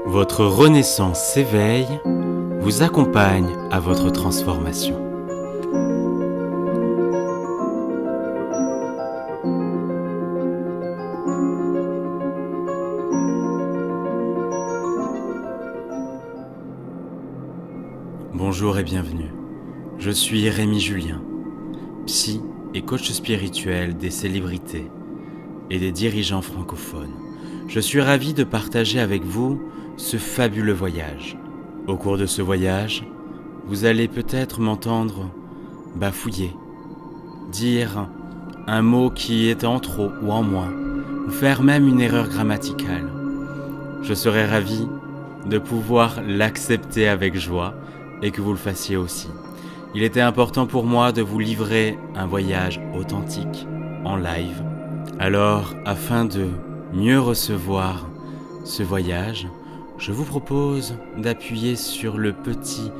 Votre renaissance s'éveille, vous accompagne à votre transformation. Bonjour et bienvenue. Je suis Rémi Julien, psy et coach spirituel des célébrités et des dirigeants francophones. Je suis ravi de partager avec vous ce fabuleux voyage. Au cours de ce voyage, vous allez peut-être m'entendre bafouiller, dire un mot qui est en trop ou en moins, ou faire même une erreur grammaticale. Je serai ravi de pouvoir l'accepter avec joie et que vous le fassiez aussi. Il était important pour moi de vous livrer un voyage authentique, en live. Alors, afin de mieux recevoir ce voyage, je vous propose d'appuyer sur le petit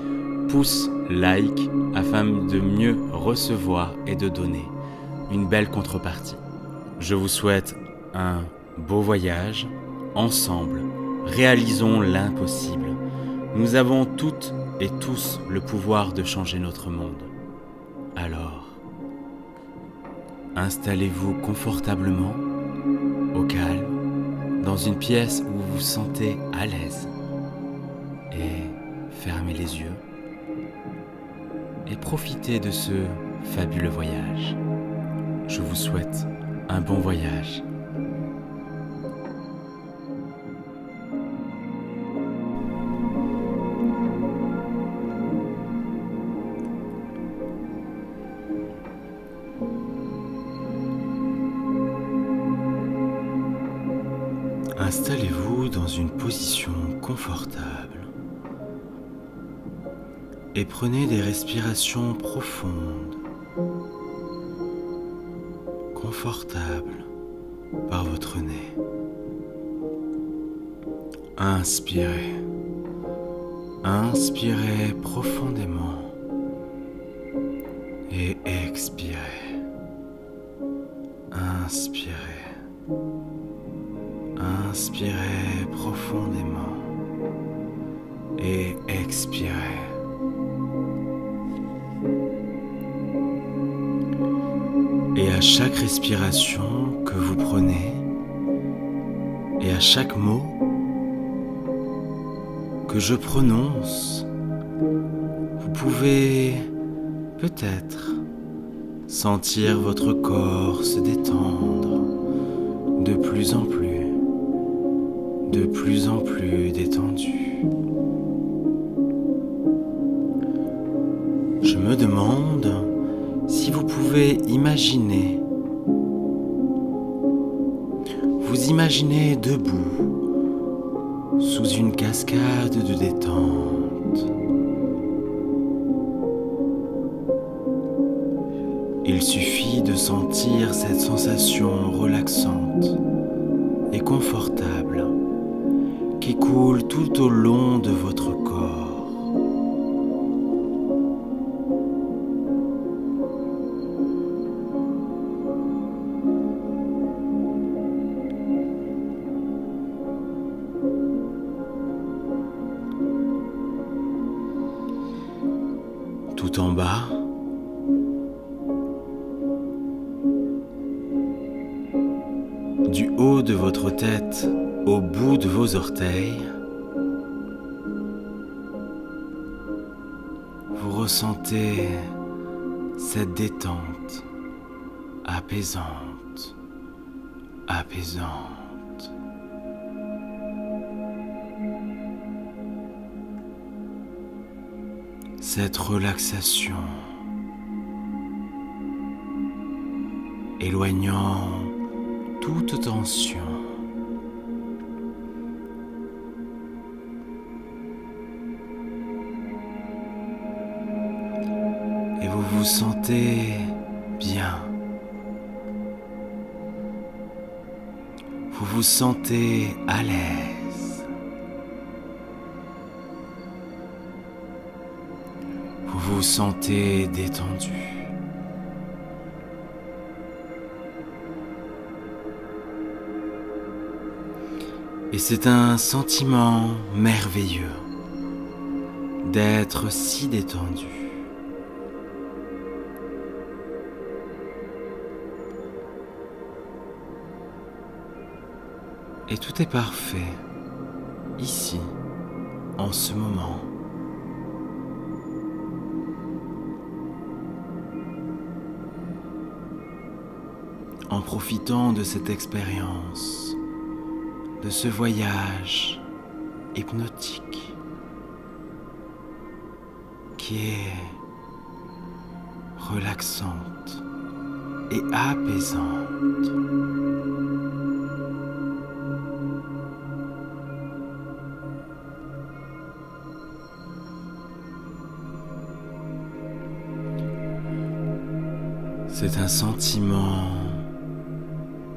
pouce like afin de mieux recevoir et de donner une belle contrepartie. Je vous souhaite un beau voyage. Ensemble, réalisons l'impossible. Nous avons toutes et tous le pouvoir de changer notre monde. Alors, installez-vous confortablement, au calme, dans une pièce où vous vous sentez à l'aise et fermez les yeux et profitez de ce fabuleux voyage. Je vous souhaite un bon voyage. Installez-vous dans une position confortable et prenez des respirations profondes, confortables par votre nez. Inspirez. Inspirez profondément et expirez. Inspirez. Inspirez profondément et expirez. Et à chaque respiration que vous prenez et à chaque mot que je prononce, vous pouvez peut-être sentir votre corps se détendre de plus en plus détendu. Je me demande si vous pouvez imaginer, vous imaginez debout sous une cascade de détente. Il suffit de sentir cette sensation relaxante et confortable qui coule tout au long de votre corps. Tout en bas, du haut de votre tête au bout de vos orteils, vous ressentez cette détente apaisante, apaisante. Cette relaxation éloignant toute tension. Et vous vous sentez bien. Vous vous sentez à l'aise. Vous vous sentez détendu. Et c'est un sentiment merveilleux d'être si détendu. Et tout est parfait, ici, en ce moment. En profitant de cette expérience, de ce voyage hypnotique qui est relaxante et apaisante. C'est un sentiment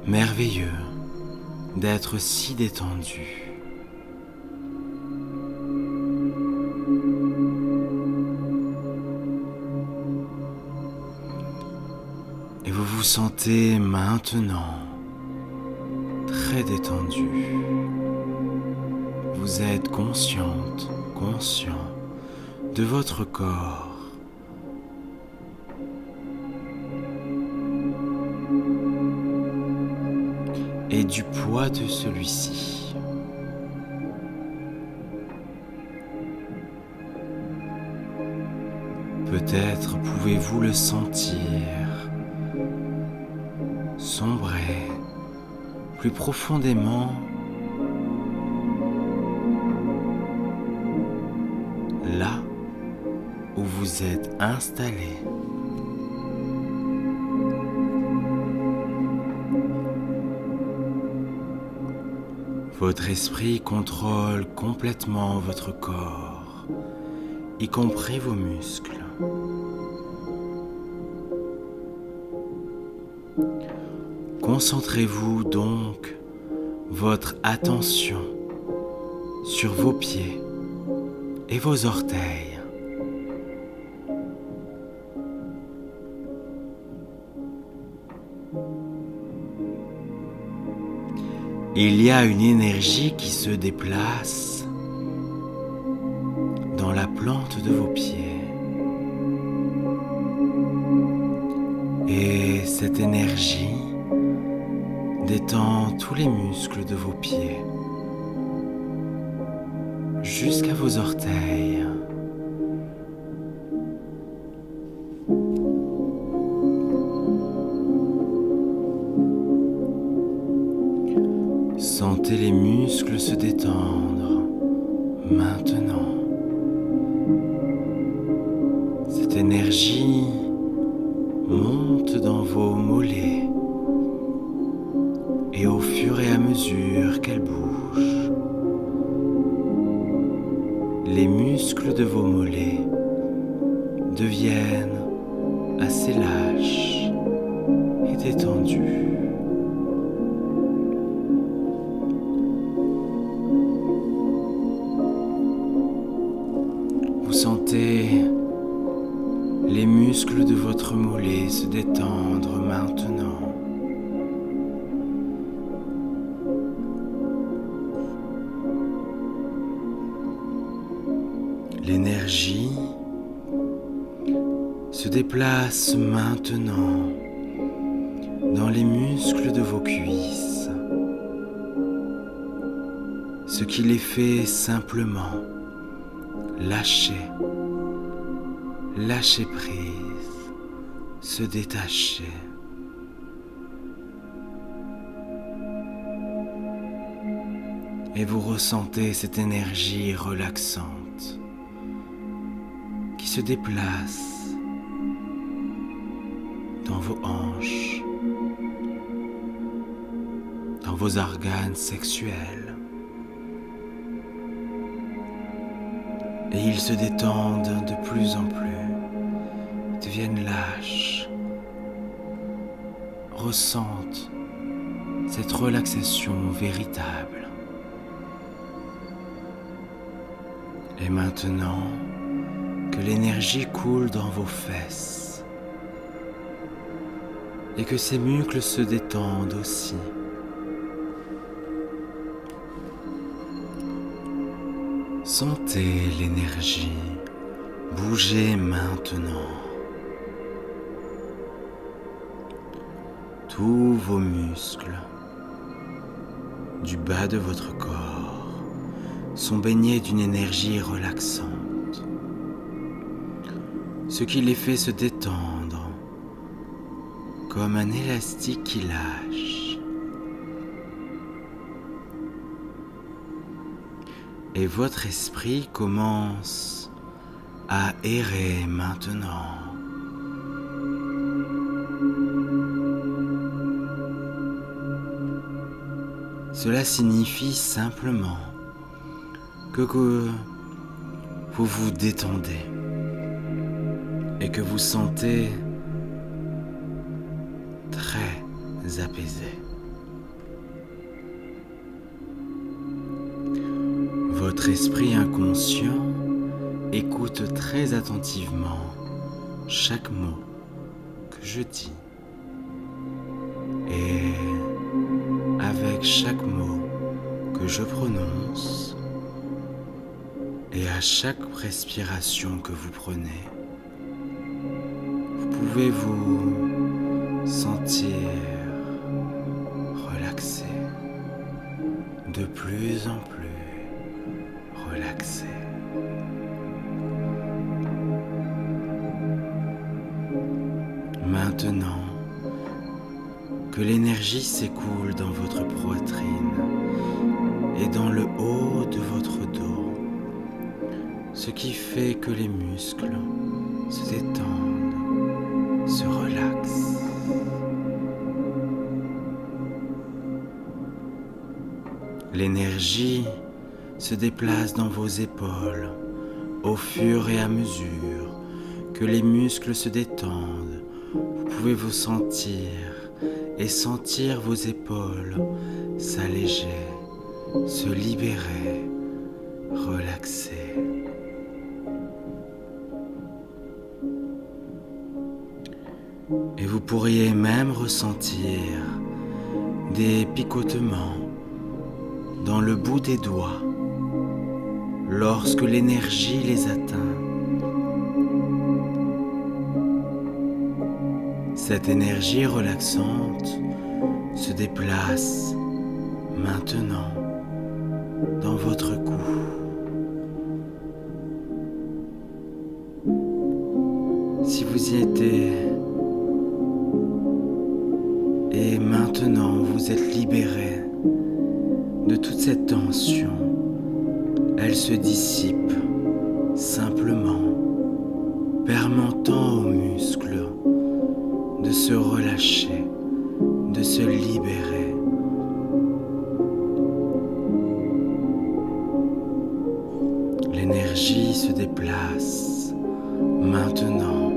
merveilleux d'être si détendu. Et vous vous sentez maintenant très détendu. Vous êtes consciente, conscient de votre corps. Et du poids de celui-ci. Peut-être pouvez-vous le sentir sombrer plus profondément là où vous êtes installé. Votre esprit contrôle complètement votre corps, y compris vos muscles. Concentrez-vous donc votre attention sur vos pieds et vos orteils. Il y a une énergie qui se déplace dans la plante de vos pieds. Et cette énergie détend tous les muscles de vos pieds jusqu'à vos orteils. Sentez les muscles se détendre maintenant. Cette énergie monte dans vos mollets et au fur et à mesure qu'elle bouge, les muscles de vos mollets deviennent assez lâches et détendus. Vous sentez les muscles de votre mollet se détendre maintenant. L'énergie se déplace maintenant dans les muscles de vos cuisses, ce qui les fait simplement lâcher prise, se détacher. Et vous ressentez cette énergie relaxante qui se déplace dans vos hanches, dans vos organes sexuels. Et ils se détendent de plus en plus, deviennent lâches, ressentent cette relaxation véritable. Et maintenant que l'énergie coule dans vos fesses et que ces muscles se détendent aussi, Sentez l'énergie bouger maintenant. Tous vos muscles du bas de votre corps sont baignés d'une énergie relaxante, ce qui les fait se détendre comme un élastique qui lâche. Et votre esprit commence à errer maintenant. Cela signifie simplement que vous vous détendez et que vous sentez très apaisé. Votre esprit inconscient écoute très attentivement chaque mot que je dis. Et avec chaque mot que je prononce et à chaque respiration que vous prenez, vous pouvez vous sentir relaxé, de plus en plus relaxé. Maintenant que l'énergie s'écoule dans votre poitrine et dans le haut de votre dos, ce qui fait que les muscles se détendent, se relaxent. L'énergie se déplace dans vos épaules au fur et à mesure que les muscles se détendent. Vous pouvez vous sentir et sentir vos épaules s'alléger, se libérer, relaxer. Et vous pourriez même ressentir des picotements dans le bout des doigts lorsque l'énergie les atteint. Cette énergie relaxante se déplace maintenant dans votre cou. Si vous y étiez et maintenant vous êtes libéré de toute cette tension, elle se dissipe simplement, permettant aux muscles de se relâcher, de se libérer. L'énergie se déplace maintenant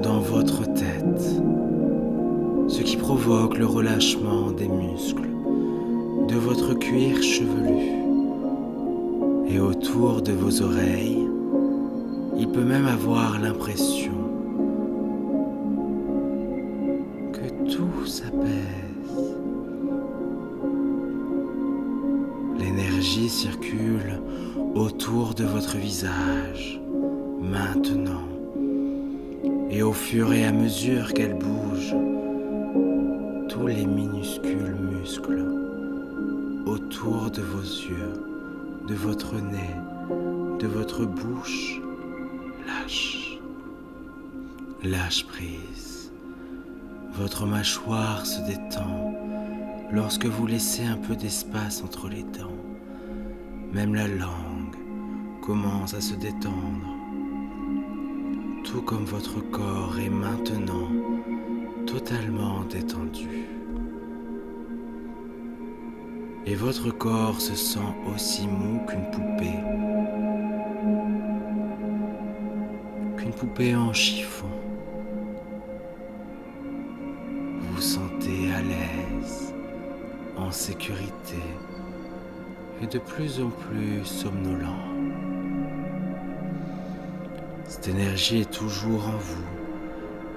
dans votre tête, ce qui provoque le relâchement des muscles de votre cuir chevelu. Et autour de vos oreilles, il peut même avoir l'impression que tout s'apaise. L'énergie circule autour de votre visage, maintenant. Et au fur et à mesure qu'elle bouge, tous les minuscules muscles autour de vos yeux, de votre nez, de votre bouche, lâche prise. Votre mâchoire se détend lorsque vous laissez un peu d'espace entre les dents. Même la langue commence à se détendre, tout comme votre corps est maintenant totalement détendu. Et votre corps se sent aussi mou qu'une poupée en chiffon. Vous vous sentez à l'aise, en sécurité et de plus en plus somnolent. Cette énergie est toujours en vous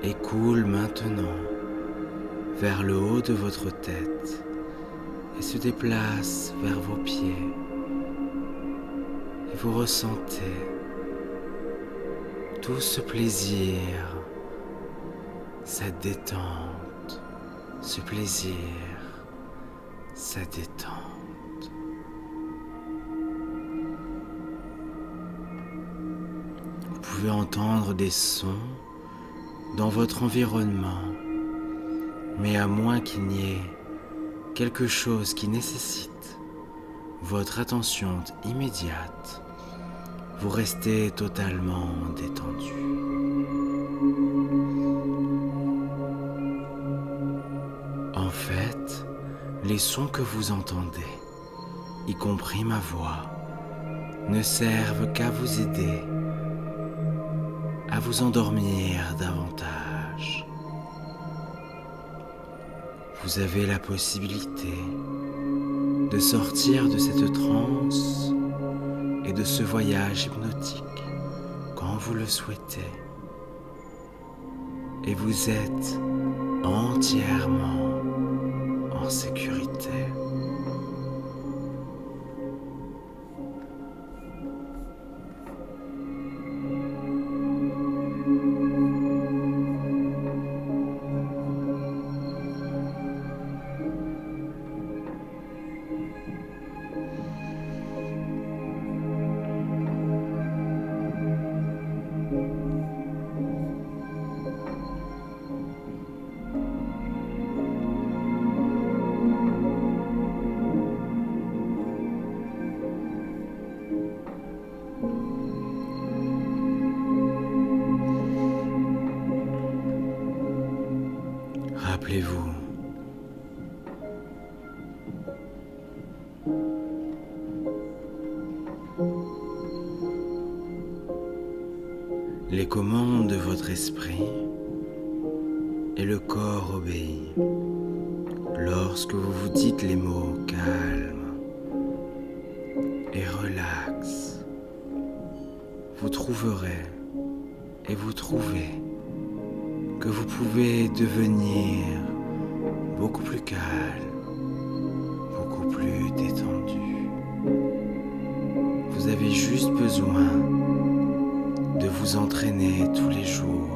et coule maintenant vers le haut de votre tête et se déplace vers vos pieds. Et vous ressentez tout ce plaisir, cette détente, ce plaisir, cette détente. Vous pouvez entendre des sons dans votre environnement, mais à moins qu'il n'y ait quelque chose qui nécessite votre attention immédiate, vous restez totalement détendu. En fait, les sons que vous entendez, y compris ma voix, ne servent qu'à vous aider à vous endormir davantage. Vous avez la possibilité de sortir de cette transe et de ce voyage hypnotique quand vous le souhaitez. Et vous êtes entièrement en sécurité. Rappelez-vous, les commandes de votre esprit et le corps obéit. Lorsque vous vous dites les mots calme et relax, vous trouverez et vous trouvez que vous pouvez devenir beaucoup plus calme, beaucoup plus détendu. Vous avez juste besoin de vous entraîner tous les jours.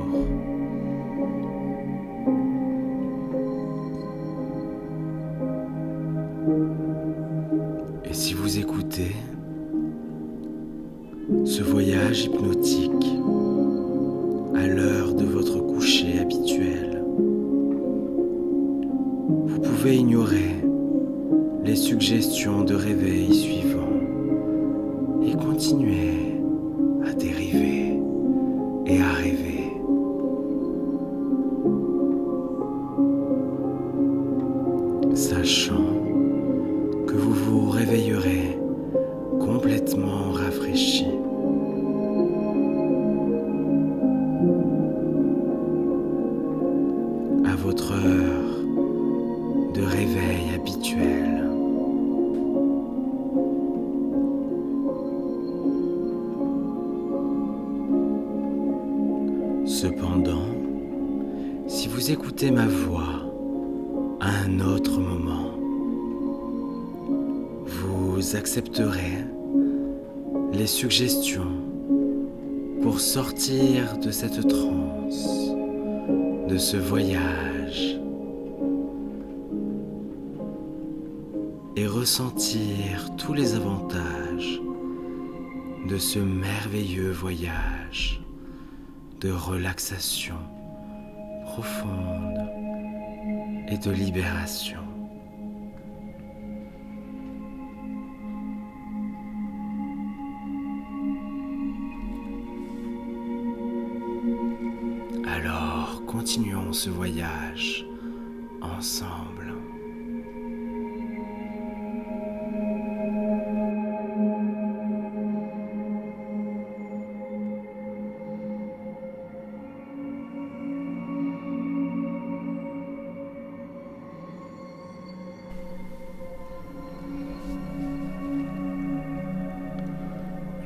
Et si vous écoutez ce voyage hypnotique à l'heure de votre coucher habituel, vous pouvez ignorer les suggestions de réveil suivants et continuer à dériver et à rêver. Sachant que vous vous réveillerez complètement rafraîchi. À votre heure de réveil habituelle. Cependant, si vous écoutez ma voix à un autre moment, vous accepterez les suggestions pour sortir de cette transe, de ce voyage, et ressentir tous les avantages de ce merveilleux voyage de relaxation profonde et de libération. Alors, continuons ce voyage ensemble.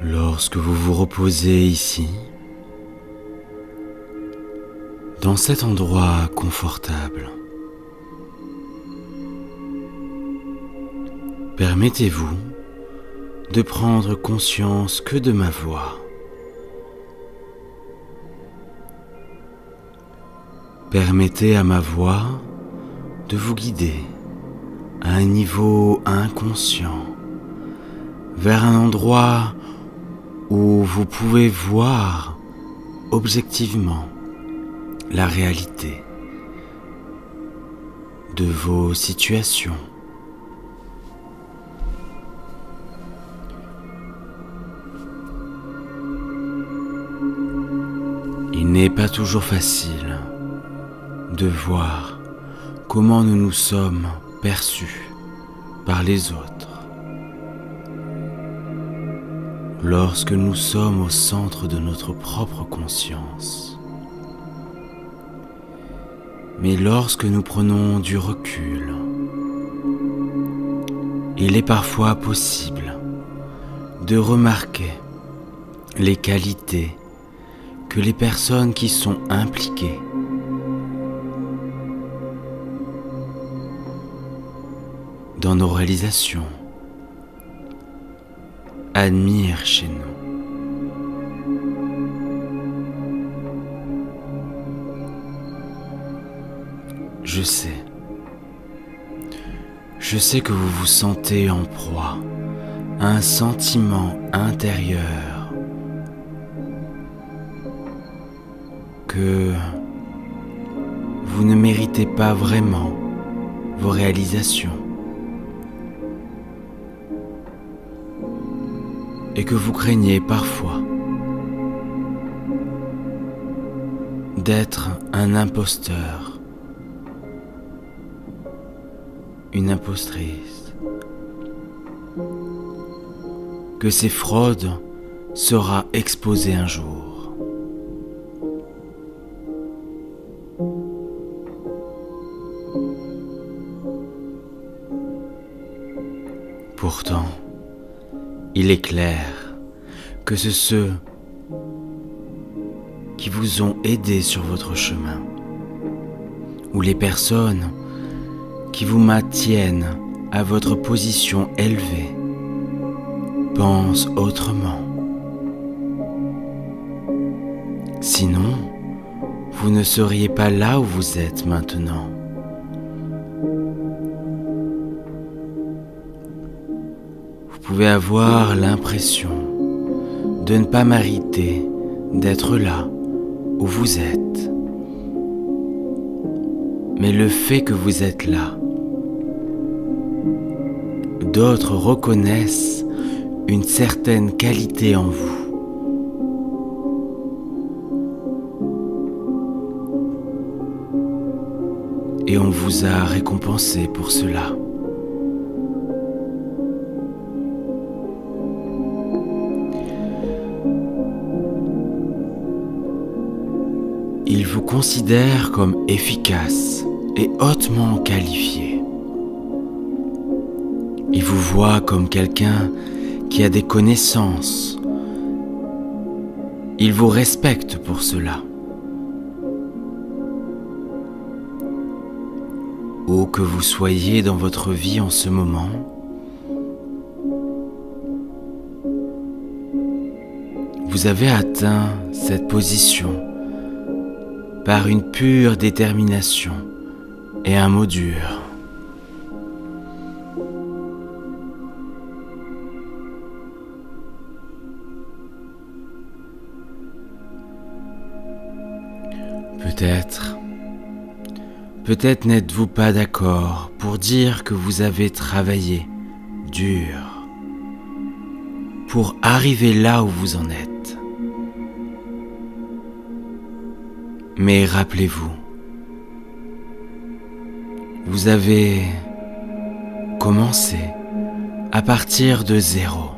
Lorsque vous vous reposez ici, dans cet endroit confortable, permettez-vous de prendre conscience que de ma voix. Permettez à ma voix de vous guider à un niveau inconscient, vers un endroit où vous pouvez voir objectivement la réalité de vos situations. Il n'est pas toujours facile de voir comment nous nous sommes perçus par les autres. Lorsque nous sommes au centre de notre propre conscience. Mais lorsque nous prenons du recul, il est parfois possible de remarquer les qualités que les personnes qui sont impliquées dans nos réalisations admirent chez nous. Je sais que vous vous sentez en proie à un sentiment intérieur que vous ne méritez pas vraiment vos réalisations et que vous craignez parfois d'être un imposteur, une impostrice, que ces fraudes sera exposées un jour. Pourtant, il est clair que c'est ceux qui vous ont aidé sur votre chemin, ou les personnes qui vous maintiennent à votre position élevée, pensent autrement. Sinon, vous ne seriez pas là où vous êtes maintenant. Vous pouvez avoir l'impression de ne pas mériter d'être là où vous êtes. Mais le fait que vous êtes là, d'autres reconnaissent une certaine qualité en vous. Et on vous a récompensé pour cela. Ils vous considèrent comme efficace et hautement qualifié. Ils vous voient comme quelqu'un qui a des connaissances. Ils vous respectent pour cela. Où que vous soyez dans votre vie en ce moment, vous avez atteint cette position par une pure détermination et un mot dur. Peut-être n'êtes-vous pas d'accord pour dire que vous avez travaillé dur pour arriver là où vous en êtes. Mais rappelez-vous, vous avez commencé à partir de zéro.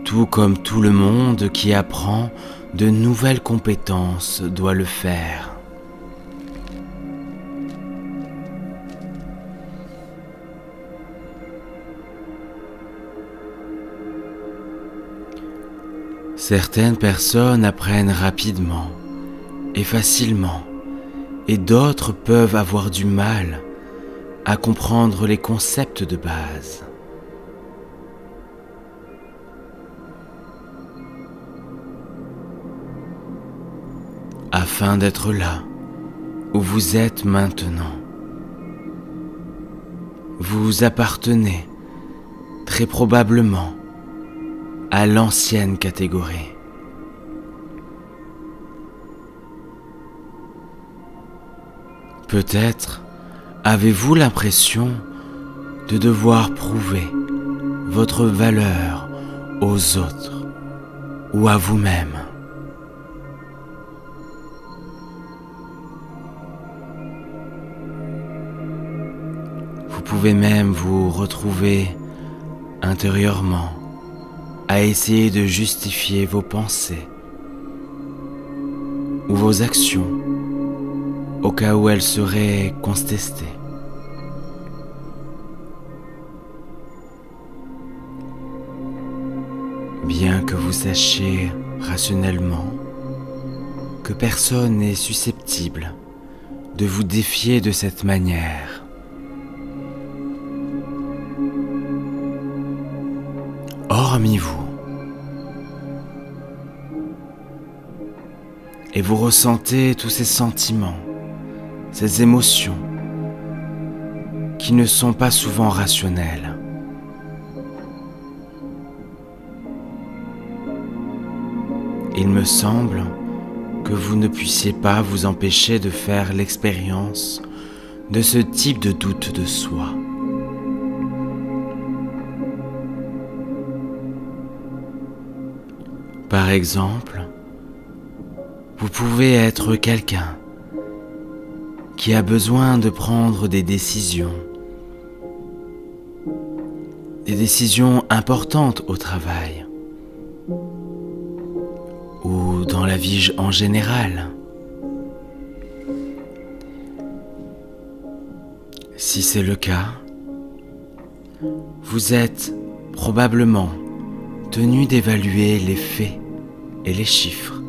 Tout comme tout le monde qui apprend de nouvelles compétences doit le faire. Certaines personnes apprennent rapidement et facilement, et d'autres peuvent avoir du mal à comprendre les concepts de base. Afin d'être là où vous êtes maintenant. Vous appartenez très probablement à l'ancienne catégorie. Peut-être avez-vous l'impression de devoir prouver votre valeur aux autres ou à vous-même. Vous pouvez même vous retrouver intérieurement à essayer de justifier vos pensées ou vos actions au cas où elles seraient contestées. Bien que vous sachiez rationnellement que personne n'est susceptible de vous défier de cette manière, hormis vous, et vous ressentez tous ces sentiments, ces émotions qui ne sont pas souvent rationnelles. Il me semble que vous ne puissiez pas vous empêcher de faire l'expérience de ce type de doute de soi. Par exemple, vous pouvez être quelqu'un qui a besoin de prendre des décisions importantes au travail ou dans la vie en général. Si c'est le cas, vous êtes probablement tenu d'évaluer les faits et les chiffres,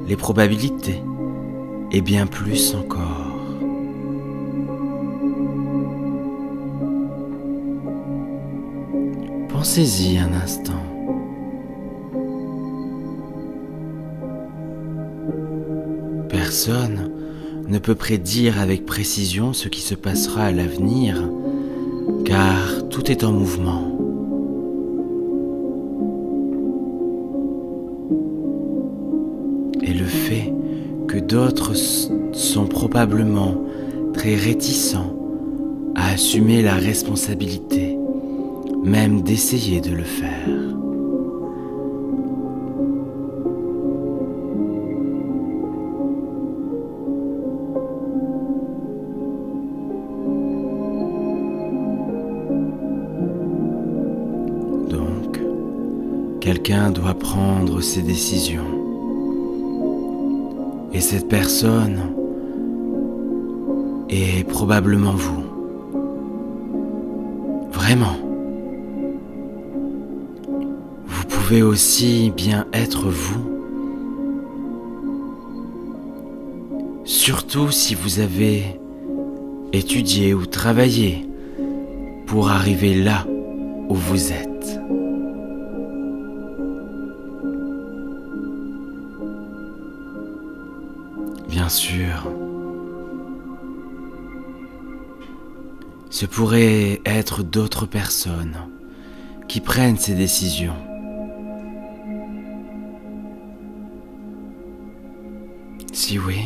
les probabilités et bien plus encore. Pensez-y un instant. Personne ne peut prédire avec précision ce qui se passera à l'avenir, car tout est en mouvement. Et le fait que d'autres sont probablement très réticents à assumer la responsabilité, même d'essayer de le faire. Donc, quelqu'un doit prendre ses décisions. Et cette personne est probablement vous. Vraiment. Vous pouvez aussi bien être vous. Surtout si vous avez étudié ou travaillé pour arriver là où vous êtes. Bien sûr, ce pourrait être d'autres personnes qui prennent ces décisions. Si oui,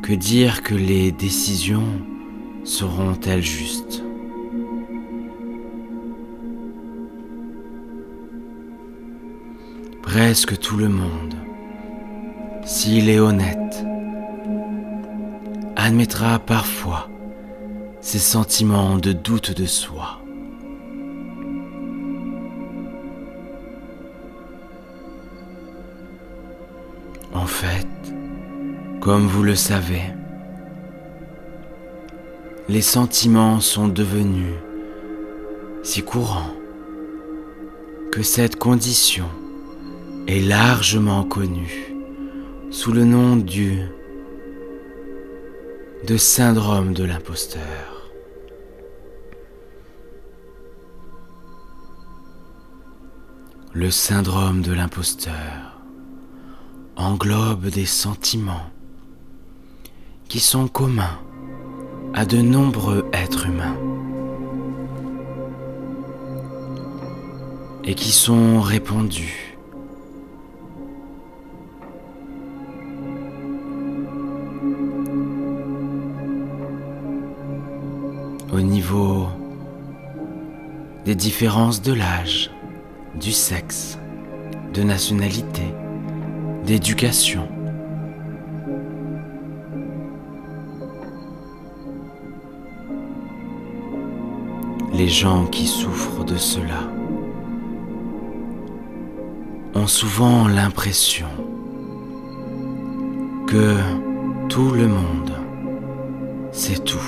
que dire que les décisions seront-elles justes ? Presque tout le monde, s'il est honnête, admettra parfois ces sentiments de doute de soi. En fait, comme vous le savez, les sentiments sont devenus si courants que cette condition est largement connue sous le nom du de syndrome de l'imposteur. Le syndrome de l'imposteur englobe des sentiments qui sont communs à de nombreux êtres humains et qui sont répandus au niveau des différences de l'âge, du sexe, de nationalité, d'éducation. Les gens qui souffrent de cela ont souvent l'impression que tout le monde sait tout.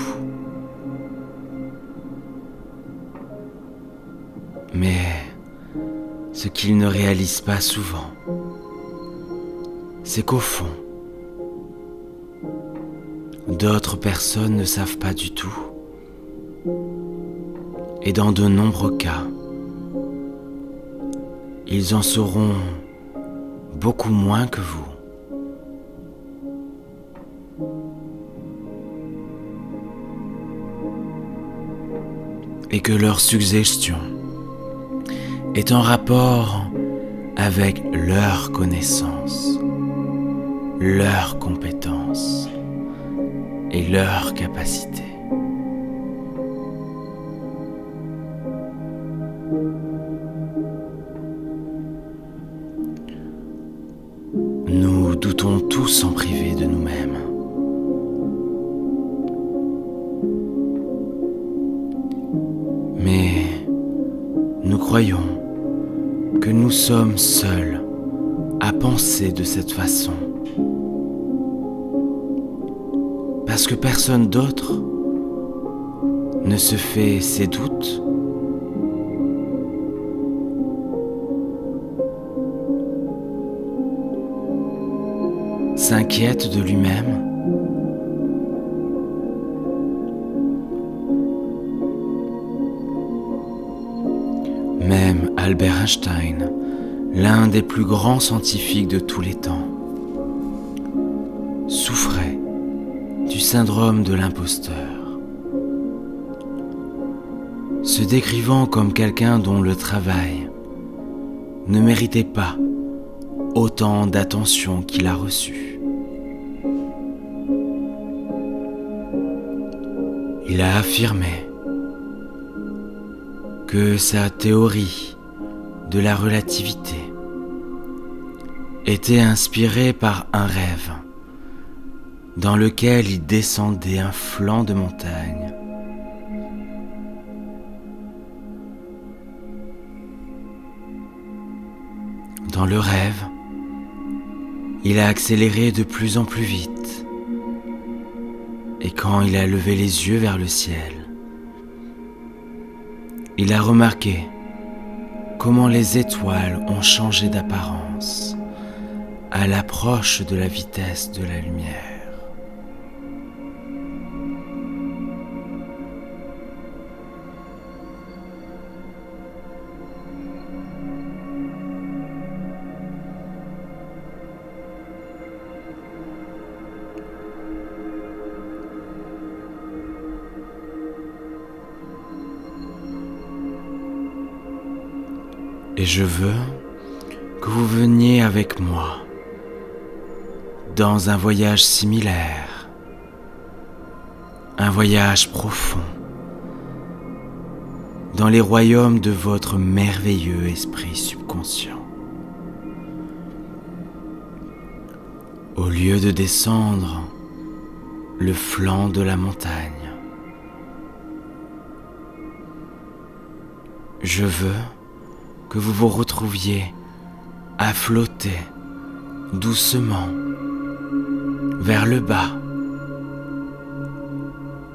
Mais ce qu'ils ne réalisent pas souvent, c'est qu'au fond, d'autres personnes ne savent pas du tout. Et dans de nombreux cas, ils en sauront beaucoup moins que vous. Et que leur suggestion est en rapport avec leurs connaissances, leurs compétences et leurs capacités. Nous doutons tous en privé de nous-mêmes. Mais nous croyons que nous sommes seuls à penser de cette façon. Parce que personne d'autre ne se fait ses doutes. S'inquiète de lui-même. Même Albert Einstein, l'un des plus grands scientifiques de tous les temps, souffrait du syndrome de l'imposteur, se décrivant comme quelqu'un dont le travail ne méritait pas autant d'attention qu'il a reçu. Il a affirmé que sa théorie de la relativité était inspirée par un rêve dans lequel il descendait un flanc de montagne. Dans le rêve, il a accéléré de plus en plus vite. Et quand il a levé les yeux vers le ciel, il a remarqué comment les étoiles ont changé d'apparence à l'approche de la vitesse de la lumière. Et je veux que vous veniez avec moi dans un voyage similaire, un voyage profond dans les royaumes de votre merveilleux esprit subconscient. Au lieu de descendre le flanc de la montagne, je veux que vous vous retrouviez à flotter doucement vers le bas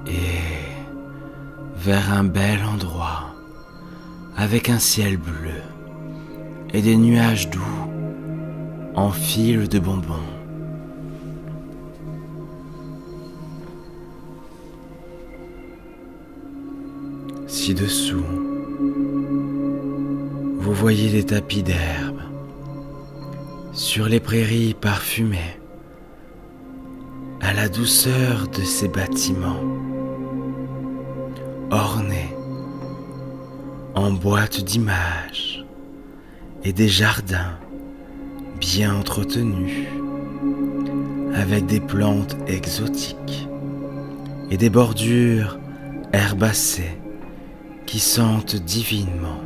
et vers un bel endroit avec un ciel bleu et des nuages doux en fil de bonbons. Ci-dessous, vous voyez des tapis d'herbe sur les prairies parfumées à la douceur de ces bâtiments ornés en boîtes d'images et des jardins bien entretenus avec des plantes exotiques et des bordures herbacées qui sentent divinement.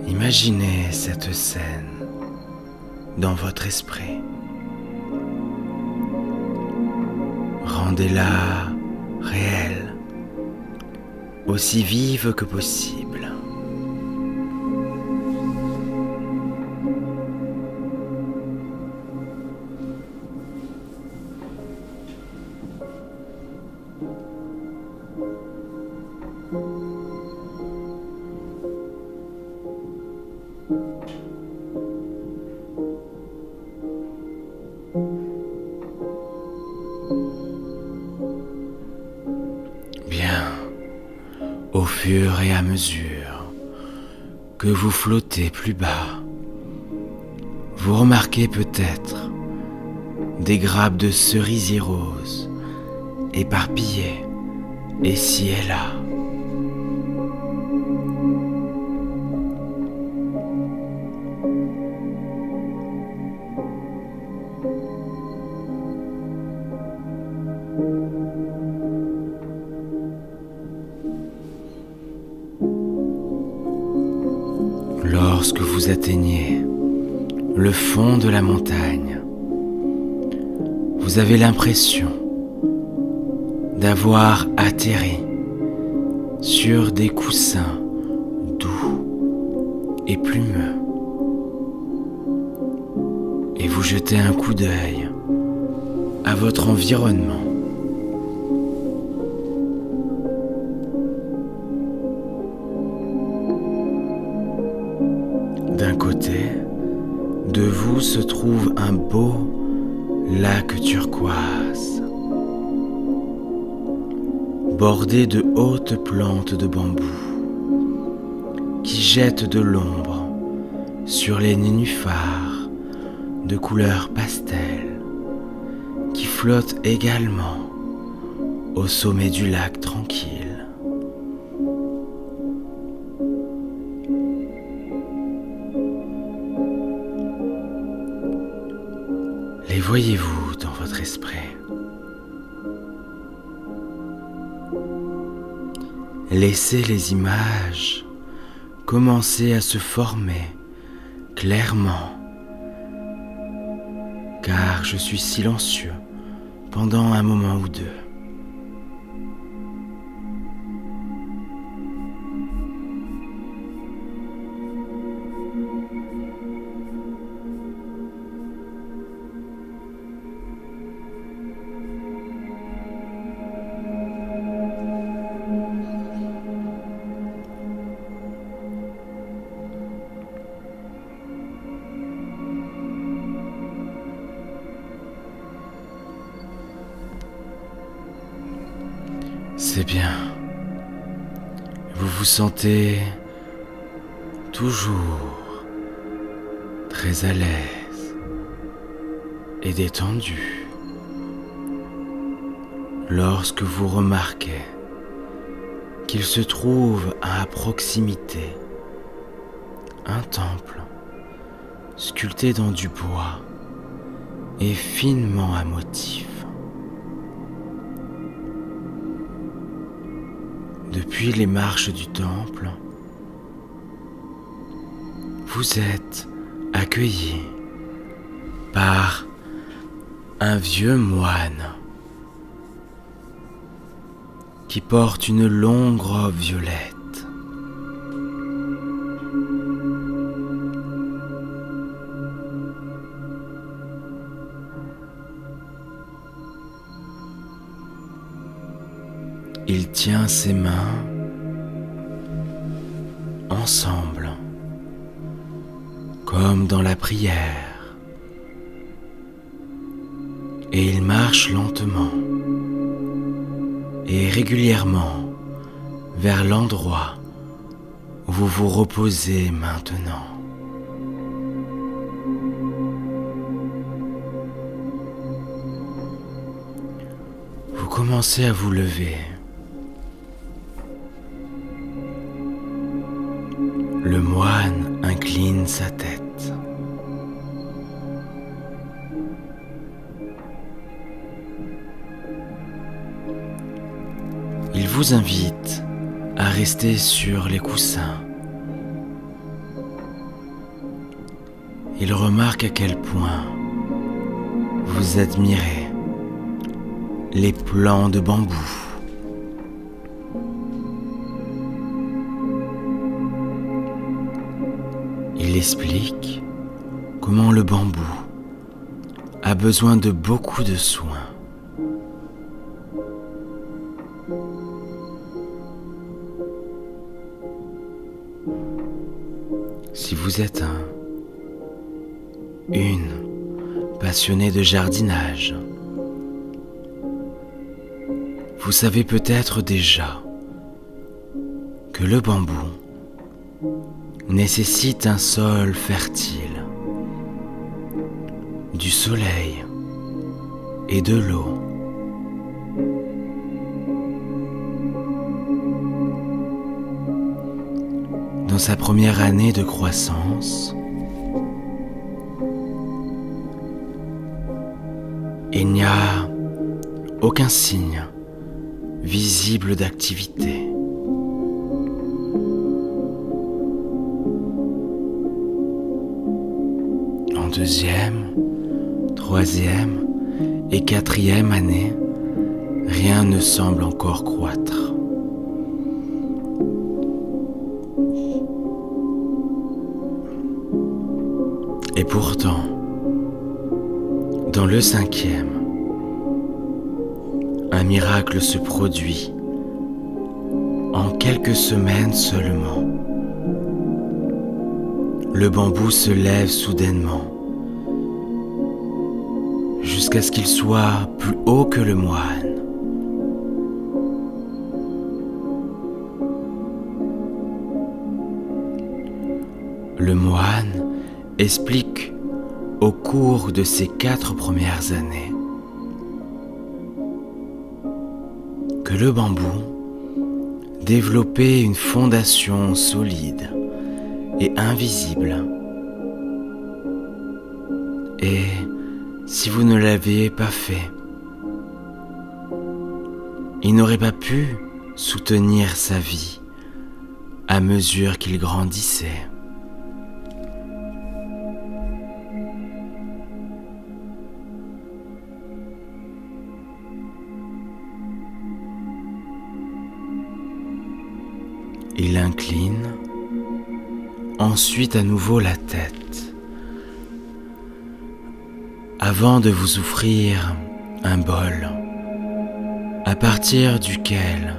Imaginez cette scène dans votre esprit. Rendez-la réelle, aussi vive que possible. Au fur et à mesure que vous flottez plus bas, vous remarquez peut-être des grappes de cerisiers roses éparpillées ici et là. Lorsque vous atteignez le fond de la montagne, vous avez l'impression d'avoir atterri sur des coussins doux et plumeux. Et vous jetez un coup d'œil à votre environnement. D'un côté de vous se trouve un beau lac turquoise, bordé de hautes plantes de bambou qui jettent de l'ombre sur les nénuphars de couleur pastel qui flottent également au sommet du lac tranquille. Les voyez-vous dans votre esprit? Laissez les images commencer à se former clairement, car je suis silencieux pendant un moment ou deux. C'est bien. Vous vous sentez toujours très à l'aise et détendu lorsque vous remarquez qu'il se trouve à proximité un temple sculpté dans du bois et finement à motifs. Depuis les marches du temple, vous êtes accueilli par un vieux moine qui porte une longue robe violette. Il tient ses mains ensemble, comme dans la prière, et il marche lentement et régulièrement vers l'endroit où vous vous reposez maintenant. Vous commencez à vous lever. Le moine incline sa tête. Il vous invite à rester sur les coussins. Il remarque à quel point vous admirez les plants de bambou. Il explique comment le bambou a besoin de beaucoup de soins. Si vous êtes une passionnée de jardinage, vous savez peut-être déjà que le bambou nécessite un sol fertile, du soleil et de l'eau. Dans sa première année de croissance, il n'y a aucun signe visible d'activité. En deuxième, troisième et quatrième année, rien ne semble encore croître. Et pourtant, dans le cinquième, un miracle se produit en quelques semaines seulement. Le bambou se lève soudainement jusqu'à ce qu'il soit plus haut que le moine. Le moine explique au cours de ces 4 premières années que le bambou développait une fondation solide et invisible. Et si vous ne l'aviez pas fait, il n'aurait pas pu soutenir sa vie à mesure qu'il grandissait. Il incline ensuite à nouveau la tête avant de vous offrir un bol à partir duquel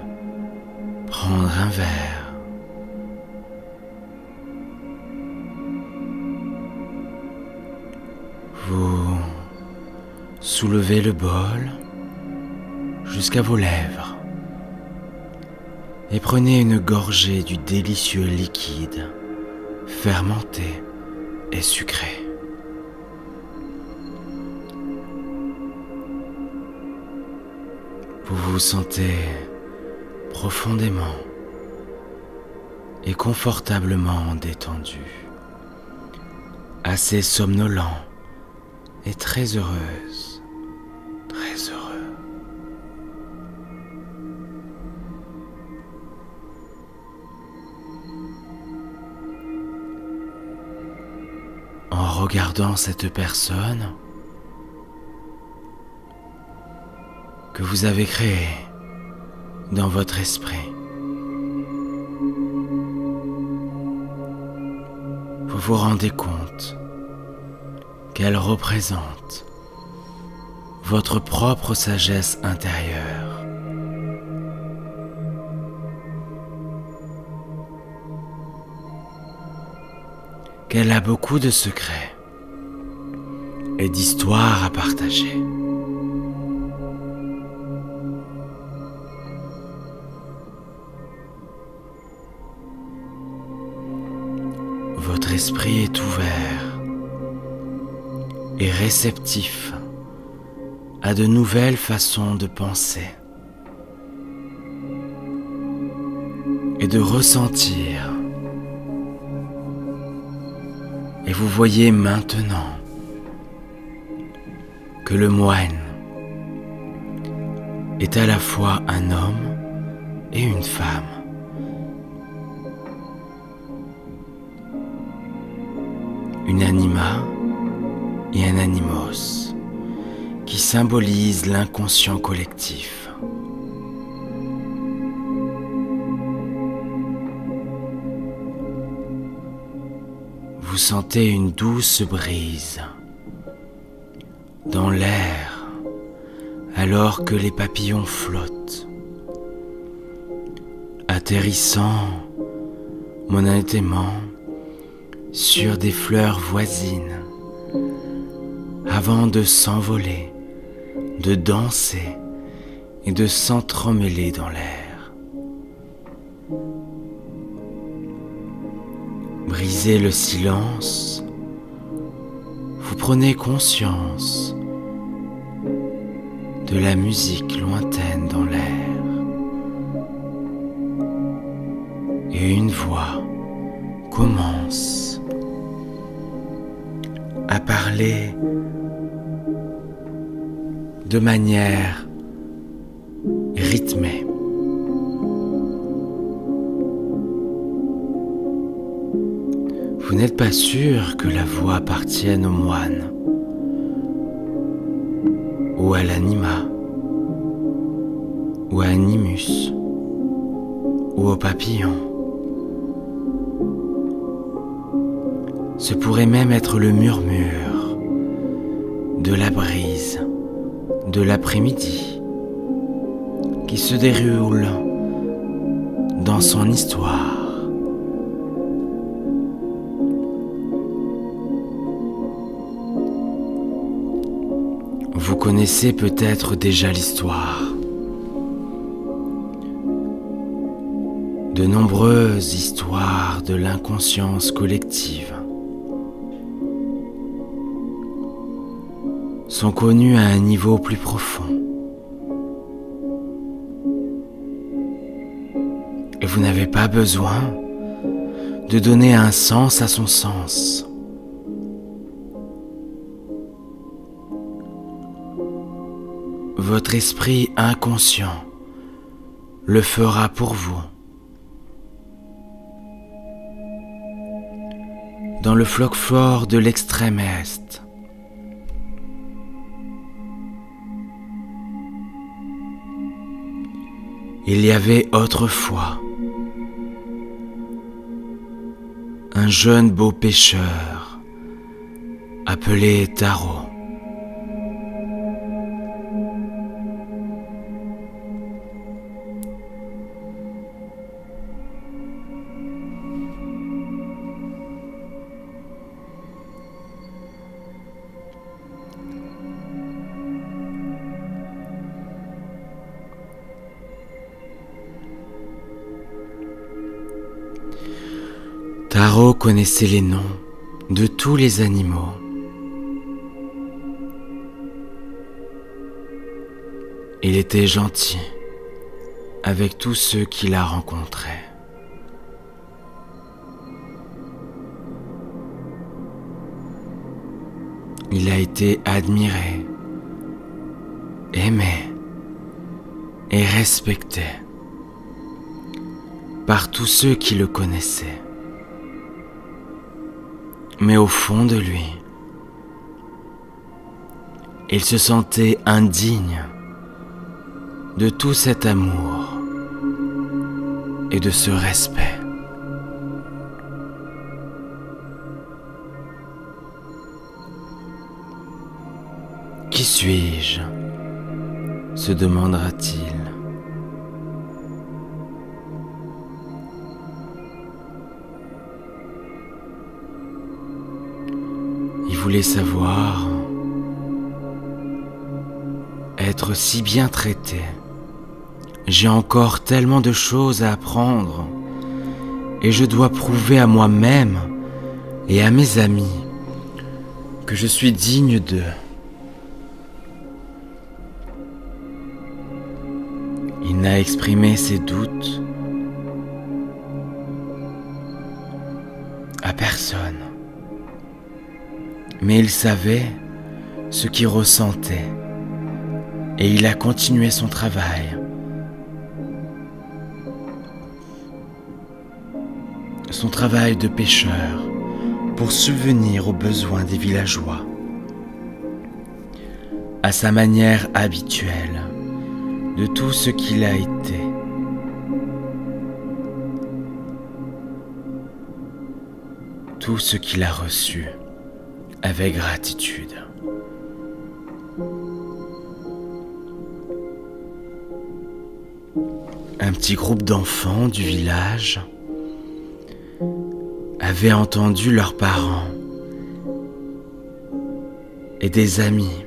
prendre un verre. Vous soulevez le bol jusqu'à vos lèvres et prenez une gorgée du délicieux liquide, fermenté et sucré. Vous vous sentez profondément et confortablement détendu, assez somnolent et très heureuse, très heureux. En regardant cette personne que vous avez créée dans votre esprit, vous vous rendez compte qu'elle représente votre propre sagesse intérieure. Qu'elle a beaucoup de secrets et d'histoires à partager. esprit est ouvert et réceptif à de nouvelles façons de penser et de ressentir. Et vous voyez maintenant que le moine est à la fois un homme et une femme. Une anima et un animos qui symbolisent l'inconscient collectif. Vous sentez une douce brise dans l'air alors que les papillons flottent, atterrissant momentanément sur des fleurs voisines avant de s'envoler, de danser et de s'entremêler dans l'air. Brisez le silence, vous prenez conscience de la musique lointaine dans l'air et une voix commence à parler de manière rythmée. Vous n'êtes pas sûr que la voix appartienne au moine ou à l'anima ou à Animus ou au papillon. Ce pourrait même être le murmure de la brise de l'après-midi qui se déroule dans son histoire. Vous connaissez peut-être déjà l'histoire. De nombreuses histoires de l'inconscience collective sont connues à un niveau plus profond. Et vous n'avez pas besoin de donner un sens à son sens. Votre esprit inconscient le fera pour vous. Dans le folklore de l'extrême Est, il y avait autrefois un jeune beau pêcheur appelé Taro. Taro connaissait les noms de tous les animaux. Il était gentil avec tous ceux qu'il a rencontrés. Il a été admiré, aimé et respecté par tous ceux qui le connaissaient. Mais au fond de lui, il se sentait indigne de tout cet amour et de ce respect. Qui suis-je ? Se demandera-t-il. Il voulait savoir être si bien traité. J'ai encore tellement de choses à apprendre et je dois prouver à moi-même et à mes amis que je suis digne d'eux. Il n'a exprimé ses doutes à personne, mais il savait ce qu'il ressentait et il a continué son travail. Son travail de pêcheur pour subvenir aux besoins des villageois, à sa manière habituelle de tout ce qu'il a été. Tout ce qu'il a reçu avec gratitude. Un petit groupe d'enfants du village avait entendu leurs parents et des amis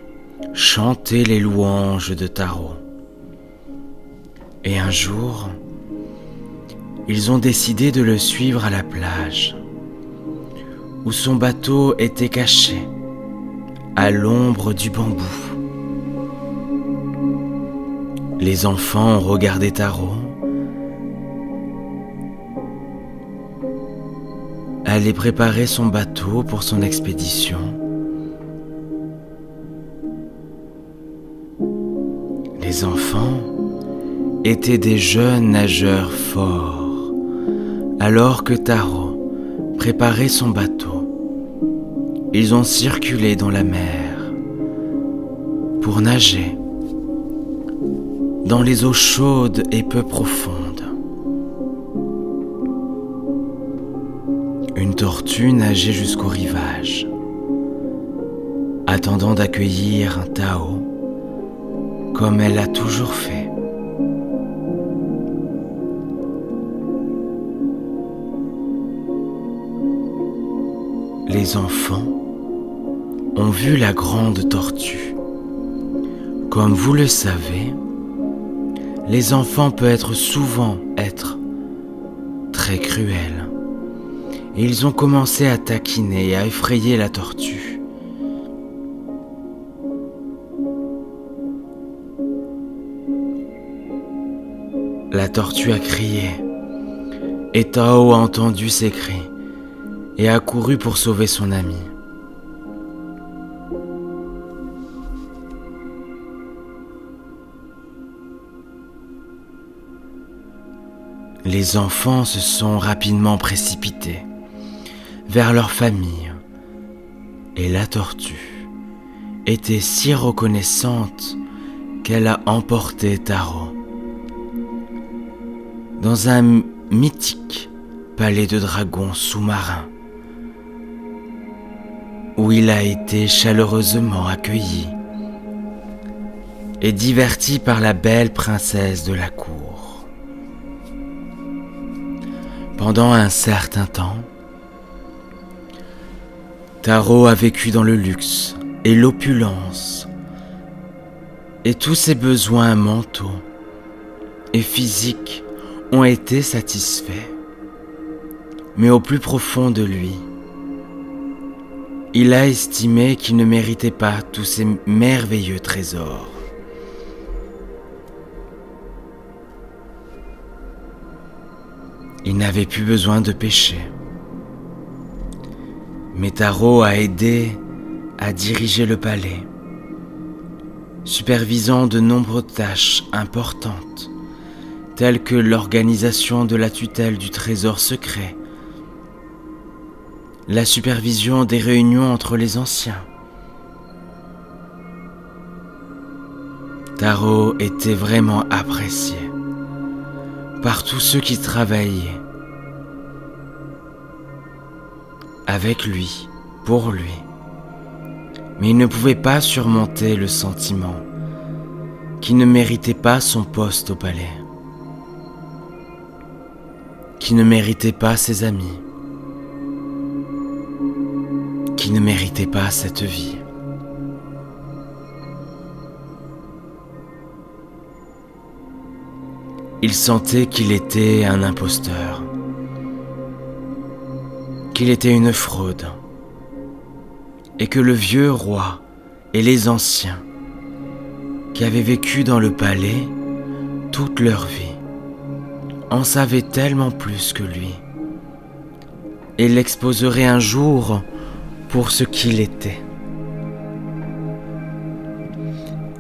chanter les louanges de Taro. Et un jour, ils ont décidé de le suivre à la plage, où son bateau était caché, à l'ombre du bambou. Les enfants ont regardé Taro aller préparer son bateau pour son expédition. Les enfants étaient des jeunes nageurs forts, alors que Taro préparait son bateau. Ils ont circulé dans la mer pour nager dans les eaux chaudes et peu profondes. Une tortue nageait jusqu'au rivage, attendant d'accueillir un Tao comme elle a toujours fait. Les enfants ont vu la grande tortue. Comme vous le savez, les enfants peuvent souvent être très cruels. Et ils ont commencé à taquiner et à effrayer la tortue. La tortue a crié, et Tao a entendu ses cris et a couru pour sauver son ami. Les enfants se sont rapidement précipités vers leur famille, et la tortue était si reconnaissante qu'elle a emporté Taro dans un mythique palais de dragons sous-marin où il a été chaleureusement accueilli et diverti par la belle princesse de la cour. Pendant un certain temps, Taro a vécu dans le luxe et l'opulence, et tous ses besoins mentaux et physiques ont été satisfaits. Mais au plus profond de lui, il a estimé qu'il ne méritait pas tous ces merveilleux trésors. Il n'avait plus besoin de pêcher. Mais Taro a aidé à diriger le palais, supervisant de nombreuses tâches importantes, telles que l'organisation de la tutelle du trésor secret, la supervision des réunions entre les anciens. Taro était vraiment apprécié par tous ceux qui travaillaient avec lui, pour lui. Mais il ne pouvait pas surmonter le sentiment qu'il ne méritait pas son poste au palais, qu'il ne méritait pas ses amis, qu'il ne méritait pas cette vie. Il sentait qu'il était un imposteur, qu'il était une fraude et que le vieux roi et les anciens qui avaient vécu dans le palais toute leur vie en savaient tellement plus que lui et l'exposeraient un jour pour ce qu'il était.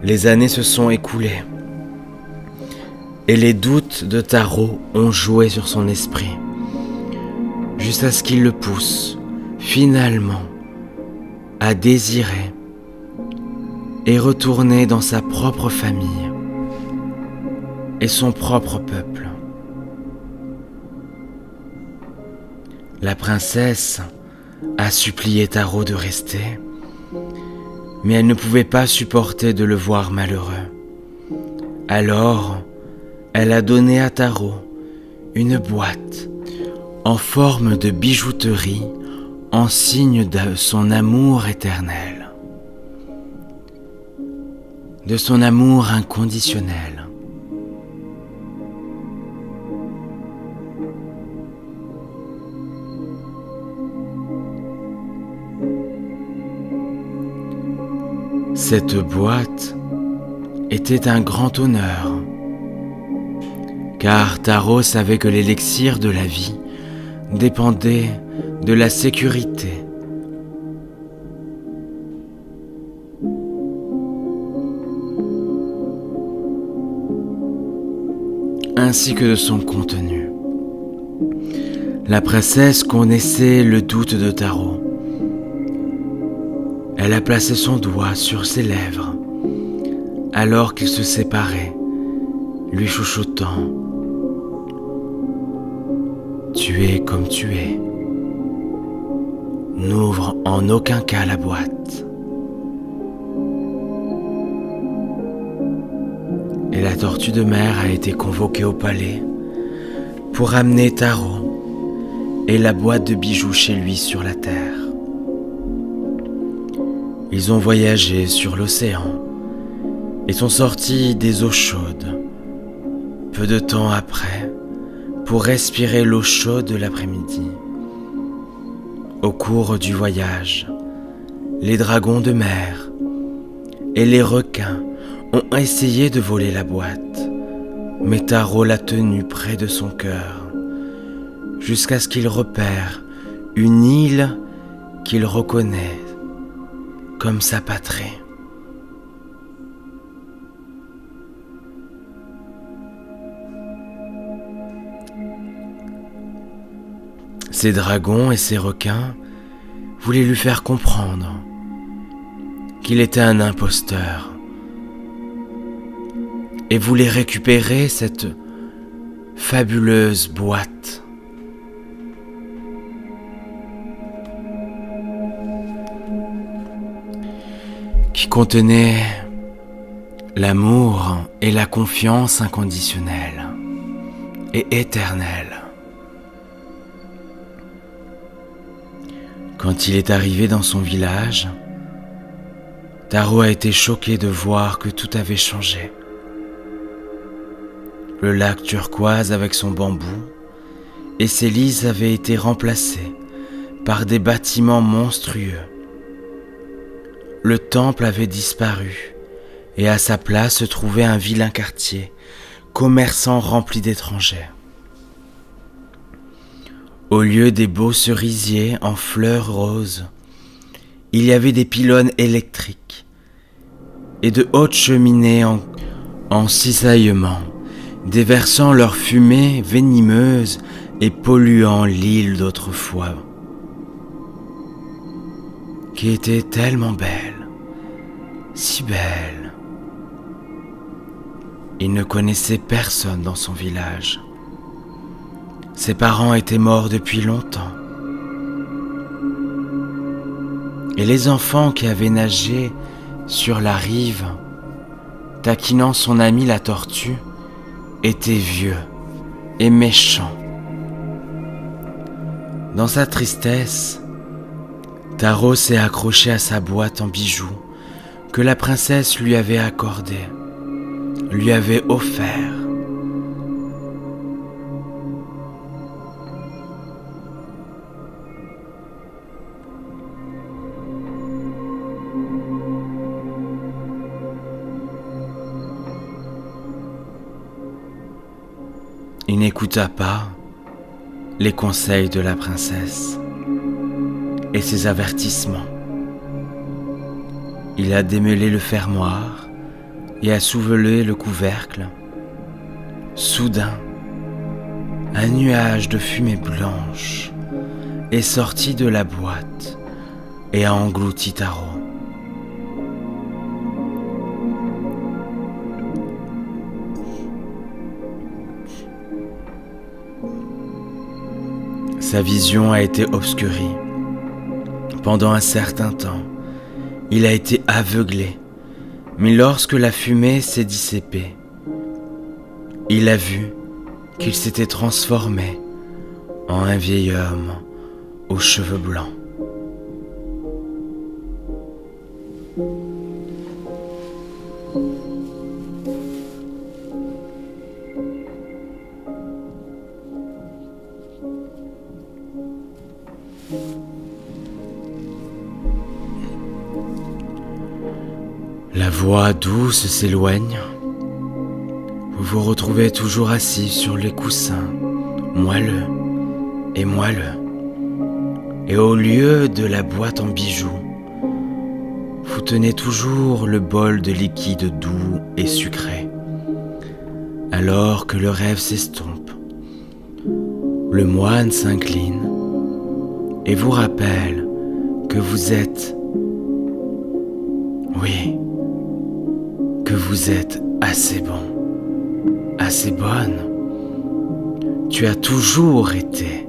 Les années se sont écoulées et les doutes de Taro ont joué sur son esprit jusqu'à ce qu'il le pousse finalement à désirer et retourner dans sa propre famille et son propre peuple. La princesse a supplié Taro de rester, mais elle ne pouvait pas supporter de le voir malheureux. Alors, elle a donné à Taro une boîte en forme de bijouterie en signe de son amour éternel, de son amour inconditionnel. Cette boîte était un grand honneur, car Taro savait que l'élixir de la vie dépendait de la sécurité ainsi que de son contenu. La princesse connaissait le doute de Taro. Elle a placé son doigt sur ses lèvres alors qu'ils se séparaient, lui chuchotant « Tu es comme tu es. N'ouvre en aucun cas la boîte. » Et la tortue de mer a été convoquée au palais pour amener Taro et la boîte de bijoux chez lui sur la terre. Ils ont voyagé sur l'océan et sont sortis des eaux chaudes peu de temps après pour respirer l'eau chaude de l'après-midi. Au cours du voyage, les dragons de mer et les requins ont essayé de voler la boîte, mais Taro l'a tenue près de son cœur jusqu'à ce qu'il repère une île qu'il reconnaît comme sa patrie. Ces dragons et ces requins voulaient lui faire comprendre qu'il était un imposteur et voulaient récupérer cette fabuleuse boîte. Qui contenait l'amour et la confiance inconditionnelle et éternelle. Quand il est arrivé dans son village, Taro a été choqué de voir que tout avait changé. Le lac turquoise avec son bambou et ses lises avaient été remplacés par des bâtiments monstrueux. Le temple avait disparu et à sa place se trouvait un vilain quartier, commerçant rempli d'étrangers. Au lieu des beaux cerisiers en fleurs roses, il y avait des pylônes électriques et de hautes cheminées en cisaillement, déversant leur fumée venimeuse et polluant l'île d'autrefois, qui était tellement belle, si belle. Il ne connaissait personne dans son village. Ses parents étaient morts depuis longtemps. Et les enfants qui avaient nagé sur la rive, taquinant son ami la tortue, étaient vieux et méchants. Dans sa tristesse, Taro s'est accroché à sa boîte en bijoux que la princesse lui avait accordée, lui avait offert. Il n'écouta pas les conseils de la princesse et ses avertissements. Il a démêlé le fermoir et a soulevé le couvercle. Soudain, un nuage de fumée blanche est sorti de la boîte et a englouti Taro. Sa vision a été obscurie. Pendant un certain temps, il a été aveuglé, mais lorsque la fumée s'est dissipée, il a vu qu'il s'était transformé en un vieil homme aux cheveux blancs. La voix douce s'éloigne. Vous vous retrouvez toujours assis sur les coussins, moelleux et moelleux. Et au lieu de la boîte en bijoux, vous tenez toujours le bol de liquide doux et sucré. Alors que le rêve s'estompe, le moine s'incline et vous rappelle que vous êtes, oui, que vous êtes assez bon, assez bonne. Tu as toujours été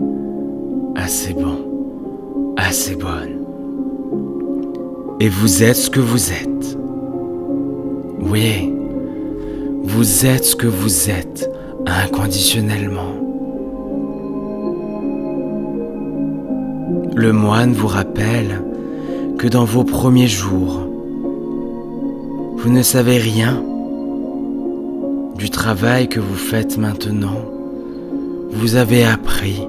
assez bon, assez bonne. Et vous êtes ce que vous êtes. Oui, vous êtes ce que vous êtes inconditionnellement. Le moine vous rappelle que dans vos premiers jours, vous ne savez rien du travail que vous faites maintenant. Vous avez appris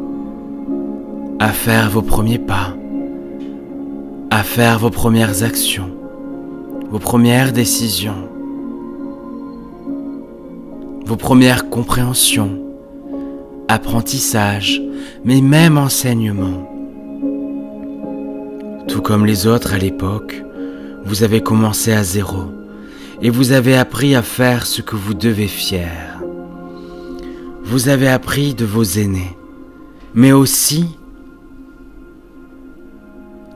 à faire vos premiers pas, à faire vos premières actions, vos premières décisions, vos premières compréhensions, apprentissages, mais même enseignements. Tout comme les autres à l'époque, vous avez commencé à zéro. Et vous avez appris à faire ce que vous devez faire. Vous avez appris de vos aînés, mais aussi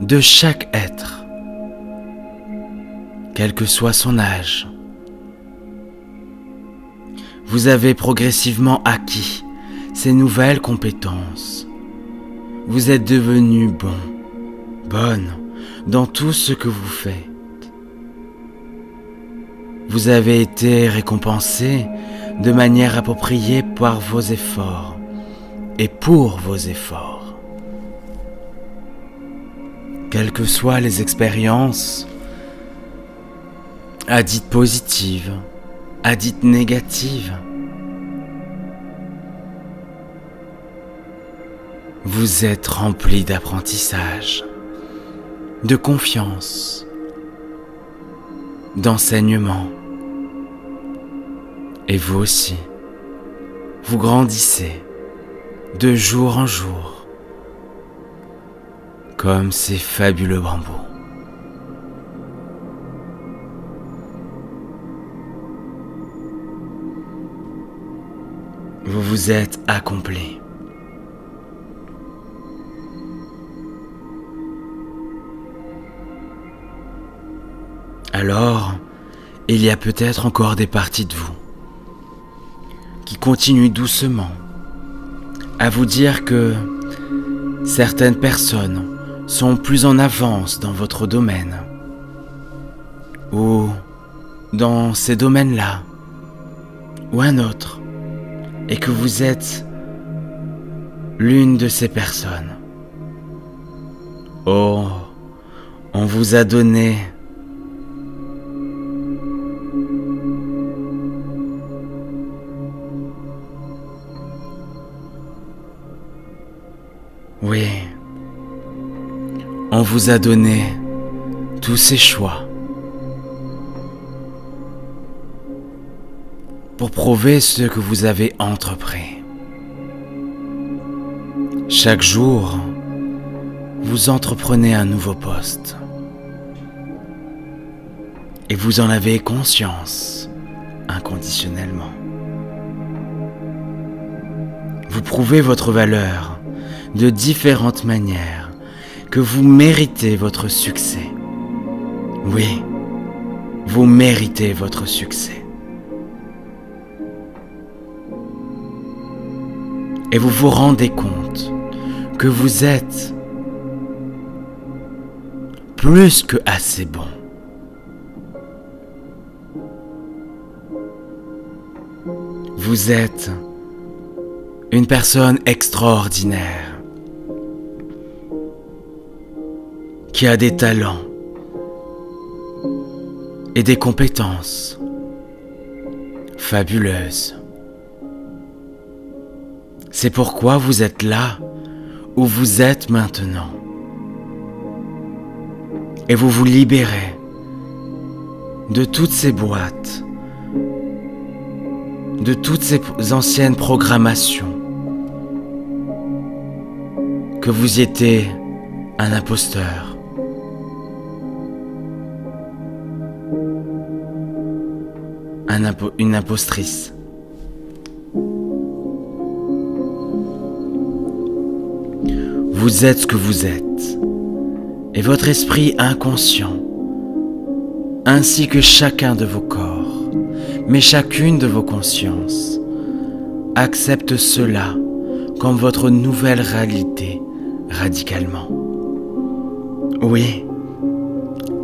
de chaque être, quel que soit son âge. Vous avez progressivement acquis ces nouvelles compétences. Vous êtes devenu bon, bonne dans tout ce que vous faites. Vous avez été récompensé de manière appropriée par vos efforts et pour vos efforts. Quelles que soient les expériences, à dites positives, à dites négatives, vous êtes rempli d'apprentissage, de confiance, d'enseignement. Et vous aussi, vous grandissez de jour en jour, comme ces fabuleux bambous. Vous vous êtes accompli. Alors, il y a peut-être encore des parties de vous qui continuent doucement à vous dire que certaines personnes sont plus en avance dans votre domaine ou dans ces domaines-là ou un autre et que vous êtes l'une de ces personnes. Oh, on vous a donné oui, on vous a donné tous ces choix pour prouver ce que vous avez entrepris. Chaque jour, vous entreprenez un nouveau poste. Et vous en avez conscience inconditionnellement. Vous prouvez votre valeur de différentes manières, que vous méritez votre succès. Oui, vous méritez votre succès. Et vous vous rendez compte que vous êtes plus que assez bon. Vous êtes une personne extraordinaire qui a des talents et des compétences fabuleuses. C'est pourquoi vous êtes là où vous êtes maintenant. Et vous vous libérez de toutes ces boîtes, de toutes ces anciennes programmations, que vous étiez un imposteur, une impostrice. Vous êtes ce que vous êtes, et votre esprit inconscient, ainsi que chacun de vos corps, mais chacune de vos consciences, accepte cela comme votre nouvelle réalité radicalement. Oui,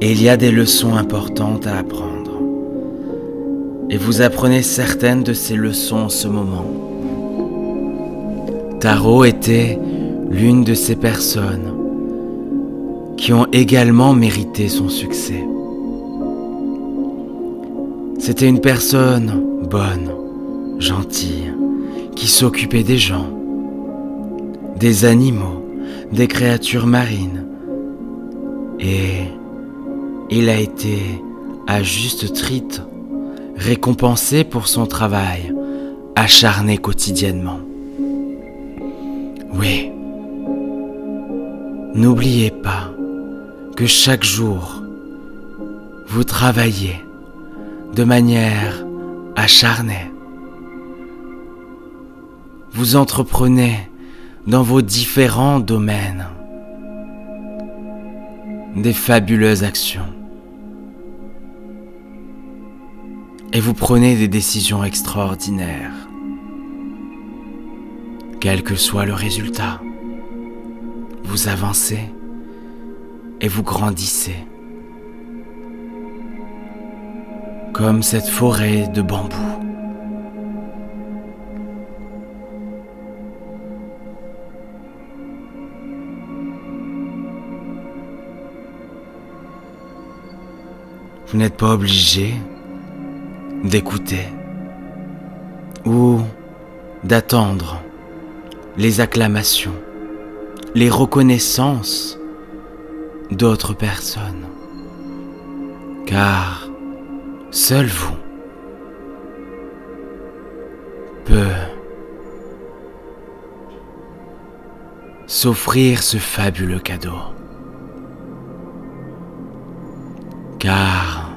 et il y a des leçons importantes à apprendre, et vous apprenez certaines de ces leçons en ce moment. Taro était l'une de ces personnes qui ont également mérité son succès. C'était une personne bonne, gentille, qui s'occupait des gens, des animaux, des créatures marines. Et il a été, à juste titre, récompensé pour son travail acharné quotidiennement. Oui. N'oubliez pas que chaque jour, vous travaillez de manière acharnée. Vous entreprenez dans vos différents domaines des fabuleuses actions. Et vous prenez des décisions extraordinaires, quel que soit le résultat. Vous avancez et vous grandissez, comme cette forêt de bambou. Vous n'êtes pas obligé d'écouter ou d'attendre les acclamations, les reconnaissances d'autres personnes, car seul vous peut s'offrir ce fabuleux cadeau, car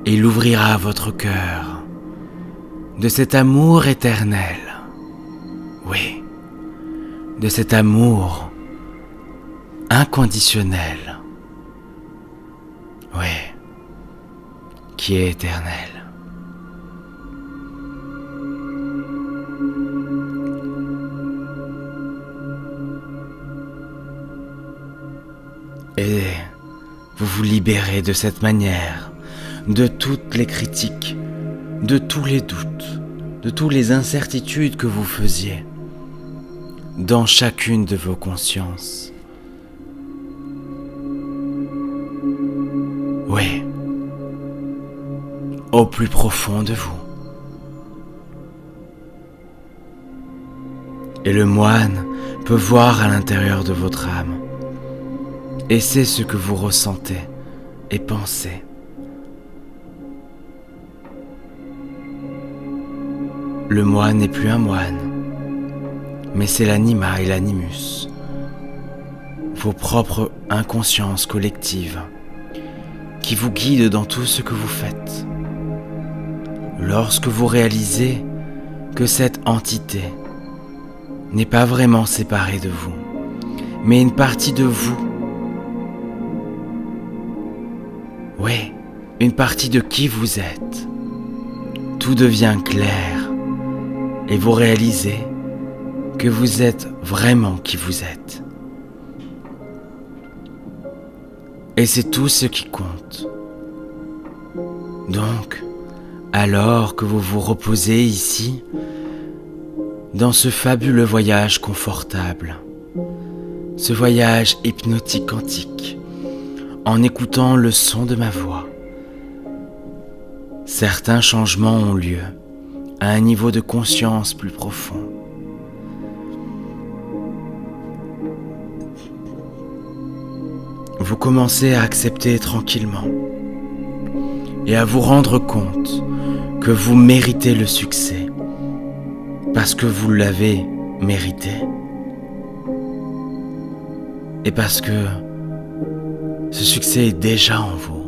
il ouvrira votre cœur de cet amour éternel, oui, de cet amour inconditionnel, oui, qui est éternel. Et vous vous libérez de cette manière de toutes les critiques, de tous les doutes, de toutes les incertitudes que vous faisiez dans chacune de vos consciences. Oui, au plus profond de vous. Et le moine peut voir à l'intérieur de votre âme, et c'est ce que vous ressentez et pensez. Le moine n'est plus un moine, mais c'est l'anima et l'animus, vos propres inconsciences collectives, qui vous guident dans tout ce que vous faites. Lorsque vous réalisez que cette entité n'est pas vraiment séparée de vous, mais une partie de vous, oui, une partie de qui vous êtes, tout devient clair et vous réalisez que vous êtes vraiment qui vous êtes. Et c'est tout ce qui compte. Donc, alors que vous vous reposez ici, dans ce fabuleux voyage confortable, ce voyage hypnotique quantique, en écoutant le son de ma voix, certains changements ont lieu à un niveau de conscience plus profond. Vous commencez à accepter tranquillement et à vous rendre compte que vous méritez le succès parce que vous l'avez mérité et parce que ce succès est déjà en vous.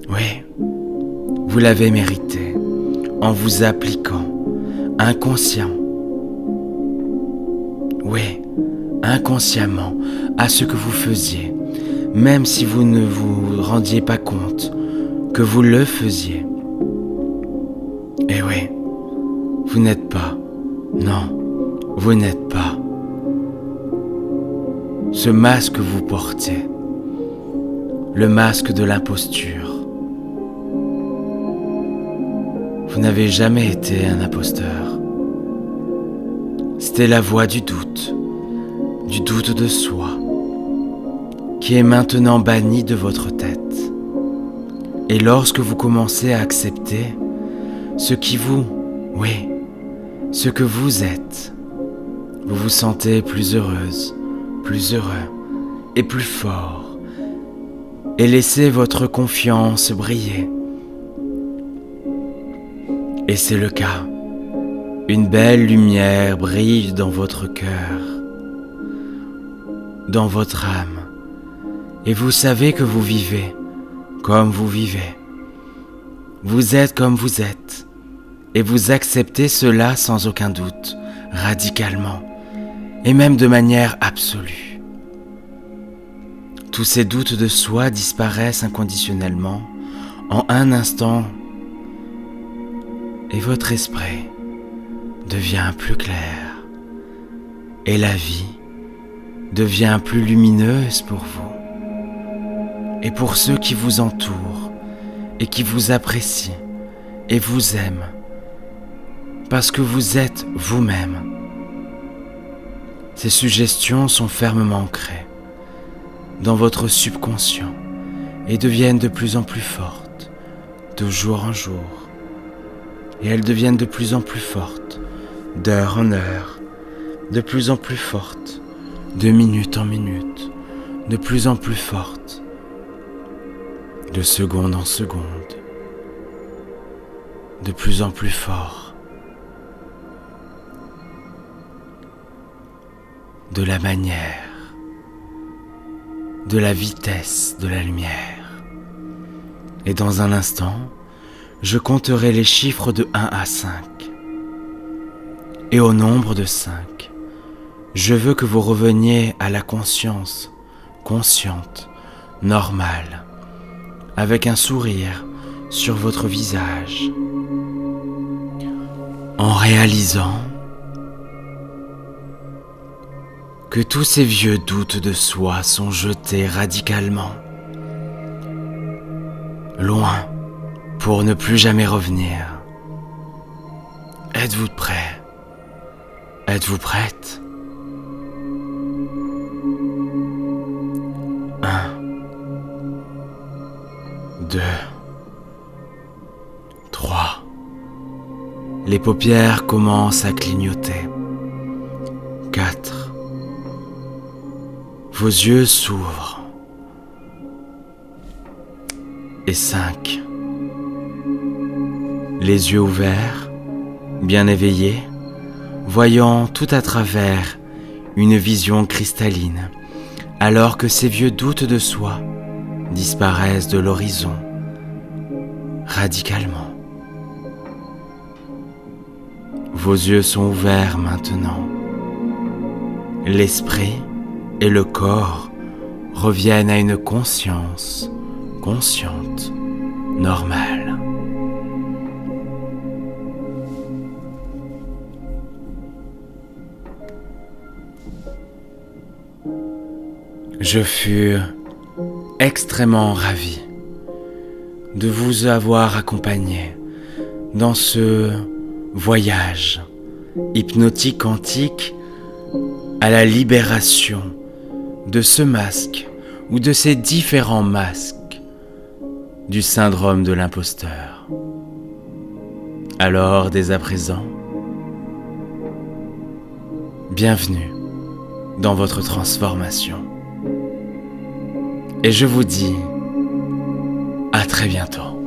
Oui, vous l'avez mérité en vous appliquant inconscient. Oui, inconsciemment à ce que vous faisiez, même si vous ne vous rendiez pas compte que vous le faisiez. Et oui, vous n'êtes pas, non, vous n'êtes pas ce masque que vous portez, le masque de l'imposture. Vous n'avez jamais été un imposteur. C'était la voix du doute de soi, qui est maintenant bannie de votre tête. Et lorsque vous commencez à accepter ce qui vous, oui, ce que vous êtes, vous vous sentez plus heureuse, plus heureux et plus fort, et laissez votre confiance briller. Et c'est le cas. Une belle lumière brille dans votre cœur, dans votre âme, et vous savez que vous vivez comme vous vivez. Vous êtes comme vous êtes, et vous acceptez cela sans aucun doute, radicalement, et même de manière absolue. Tous ces doutes de soi disparaissent inconditionnellement en un instant, et votre esprit devient plus clair, et la vie devient plus lumineuse pour vous, et pour ceux qui vous entourent, et qui vous apprécient, et vous aiment, parce que vous êtes vous-même. Ces suggestions sont fermement ancrées dans votre subconscient, et deviennent de plus en plus fortes, de jour en jour. Et elles deviennent de plus en plus fortes, d'heure en heure, de plus en plus fortes, de minute en minute, de plus en plus fortes, de seconde en seconde, de plus en plus fort, de la manière, de la vitesse de la lumière. Et dans un instant, je compterai les chiffres de 1 à 5. Et au nombre de 5, je veux que vous reveniez à la conscience, consciente, normale, avec un sourire sur votre visage, en réalisant que tous ces vieux doutes de soi sont jetés radicalement, loin, pour ne plus jamais revenir. Êtes-vous prêt? Êtes-vous prête? 1, 2, 3. Les paupières commencent à clignoter. 4. Vos yeux s'ouvrent. Et 5. Les yeux ouverts, bien éveillés, voyant tout à travers une vision cristalline, alors que ces vieux doutes de soi disparaissent de l'horizon radicalement. Vos yeux sont ouverts maintenant. L'esprit et le corps reviennent à une conscience consciente, normale. Je fus extrêmement ravi de vous avoir accompagné dans ce voyage hypnotique quantique à la libération de ce masque ou de ces différents masques du syndrome de l'imposteur. Alors, dès à présent, bienvenue dans votre transformation. Et je vous dis à très bientôt.